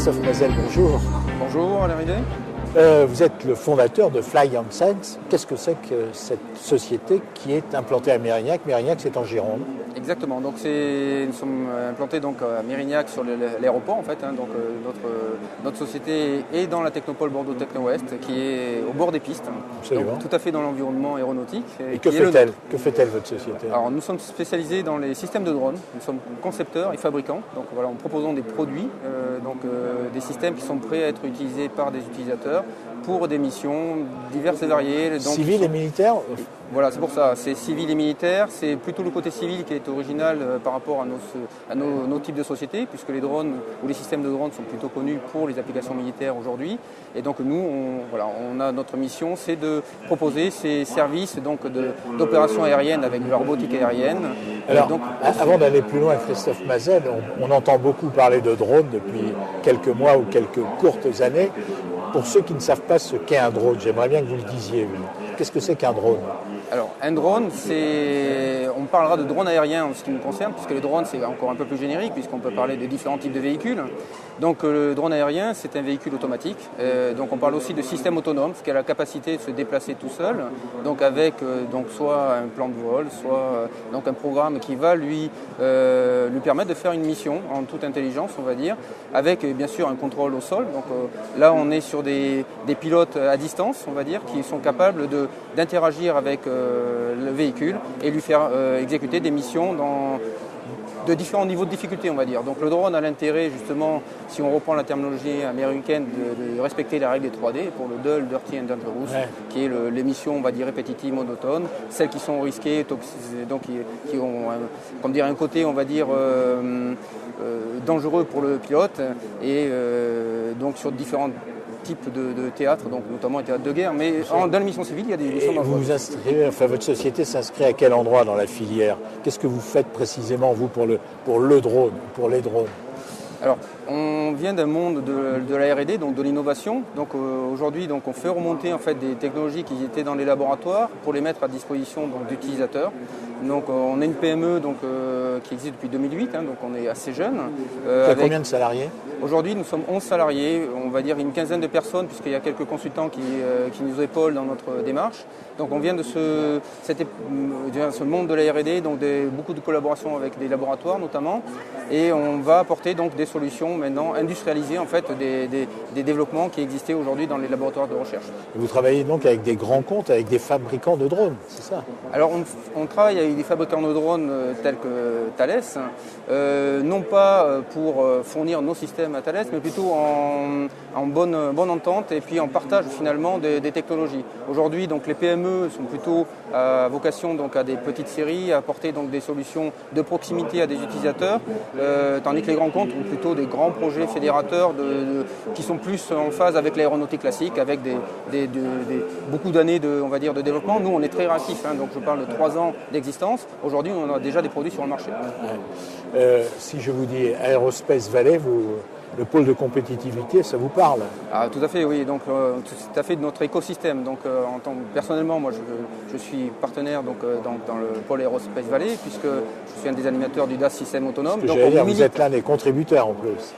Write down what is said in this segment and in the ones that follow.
Christophe Mazel, bonjour. Bonjour Alain Ridet. Vous êtes le fondateur de Fly on Sense. Qu'est-ce que c'est que cette société qui est implantée à Mérignac? Mérignac, c'est en Gironde. Exactement. Donc nous sommes implantés donc à Mérignac sur l'aéroport en fait. Notre société est dans la Technopole Bordeaux Techno-Ouest, qui est au bord des pistes. Absolument. Donc, tout à fait dans l'environnement aéronautique. Et que fait-elle? Que fait-elle votre société? Alors nous sommes spécialisés dans les systèmes de drones. Nous sommes concepteurs et fabricants. Donc voilà, en proposant des produits, des systèmes qui sont prêts à être utilisés par des utilisateurs pour des missions diverses et variées. Donc, civils et militaires? Voilà, c'est pour ça. C'est civil et militaire. C'est plutôt le côté civil qui est original par rapport à nos types de sociétés, puisque les drones ou les systèmes de drones sont plutôt connus pour les applications militaires aujourd'hui. Et donc nous, on a notre mission, c'est de proposer ces services d'opération aérienne avec de la robotique aérienne. Alors, avant d'aller plus loin, Christophe Mazel, on entend beaucoup parler de drones depuis quelques mois ou quelques courtes années. Pour ceux qui ne savent pas ce qu'est un drone, j'aimerais bien que vous le disiez. Qu'est-ce que c'est qu'un drone? Alors, un drone, on parlera de drone aérien en ce qui nous concerne, puisque le drone, c'est encore un peu plus générique, puisqu'on peut parler de différents types de véhicules. Donc, le drone aérien, c'est un véhicule automatique. Donc, on parle aussi de système autonome, ce qui a la capacité de se déplacer tout seul, donc avec soit un plan de vol, soit un programme qui va lui permettre de faire une mission en toute intelligence, on va dire, avec bien sûr un contrôle au sol. Donc, là, on est sur des pilotes à distance, on va dire, qui sont capables d'interagir avec le véhicule et lui faire exécuter des missions de différents niveaux de difficulté, on va dire. Donc le drone a l'intérêt, justement, si on reprend la terminologie américaine, de respecter la règle des 3D pour le dull, dirty and dangerous, qui est les missions, on va dire, répétitives, monotones, celles qui sont risquées, donc qui ont un côté, on va dire, dangereux pour le pilote, et donc sur différents types de théâtres, donc notamment les théâtres de guerre, mais dans la mission civile, il y a des missions dangereuses. Votre société s'inscrit à quel endroit dans la filière? Qu'est-ce que vous faites précisément, vous, pour le drone, pour les drones? Alors, on vient d'un monde de la R&D, donc de l'innovation. Donc aujourd'hui, on fait remonter en fait des technologies qui étaient dans les laboratoires pour les mettre à disposition d'utilisateurs. Donc on est une PME qui existe depuis 2008, donc on est assez jeune. Combien de salariés? Aujourd'hui, nous sommes 11 salariés, on va dire une quinzaine de personnes, puisqu'il y a quelques consultants qui nous épaulent dans notre démarche. Donc on vient de ce monde de la R&D, donc beaucoup de collaborations avec des laboratoires notamment, et on va apporter donc des solutions maintenant industrialisées en fait des développements qui existaient aujourd'hui dans les laboratoires de recherche. Et vous travaillez donc avec des grands comptes, avec des fabricants de drones, c'est ça? Alors on travaille avec des fabricants de drones tels que Thales, non pas pour fournir nos systèmes à Thales, mais plutôt en bonne entente et puis en partage finalement des technologies. Aujourd'hui, donc les PME sont plutôt à vocation à des petites séries, à apporter donc des solutions de proximité à des utilisateurs, tandis que les grands comptes ont plutôt des grands projets fédérateurs qui sont plus en phase avec l'aéronautique classique, avec beaucoup d'années de développement. Nous, on est très réactifs, donc je parle de 3 ans d'existence. Aujourd'hui, on a déjà des produits sur le marché. Si je vous dis Aerospace Valley, le pôle de compétitivité, ça vous parle? Tout à fait, oui. Donc, tout à fait de notre écosystème. Donc, personnellement, moi, je suis partenaire dans le pôle Aerospace Valley, puisque je suis un des animateurs du DAS Système Autonome. Vous êtes l'un des contributeurs en plus.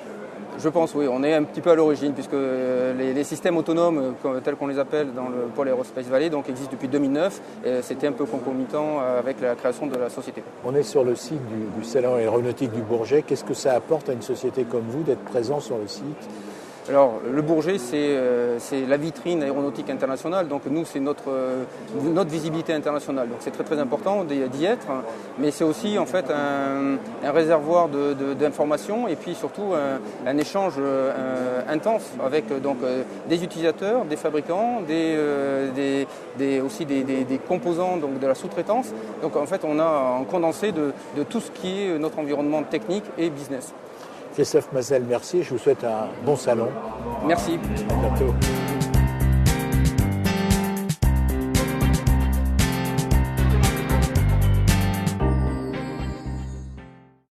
Je pense, oui. On est un petit peu à l'origine, puisque les systèmes autonomes, tels qu'on les appelle dans le pôle Aerospace Valley, existent depuis 2009. C'était un peu concomitant avec la création de la société. On est sur le site du salon aéronautique du Bourget. Qu'est-ce que ça apporte à une société comme vous d'être présent sur le site? Alors, le Bourget, c'est la vitrine aéronautique internationale. Donc, nous, c'est notre visibilité internationale. Donc, c'est très, très important d'y être. Mais c'est aussi, en fait, un réservoir d'informations et puis surtout un échange intense avec des utilisateurs, des fabricants, aussi des composants de la sous-traitance. Donc, en fait, on a un condensé de tout ce qui est notre environnement technique et business. Christophe Mazel, merci. Je vous souhaite un bon salon. Merci. À bientôt.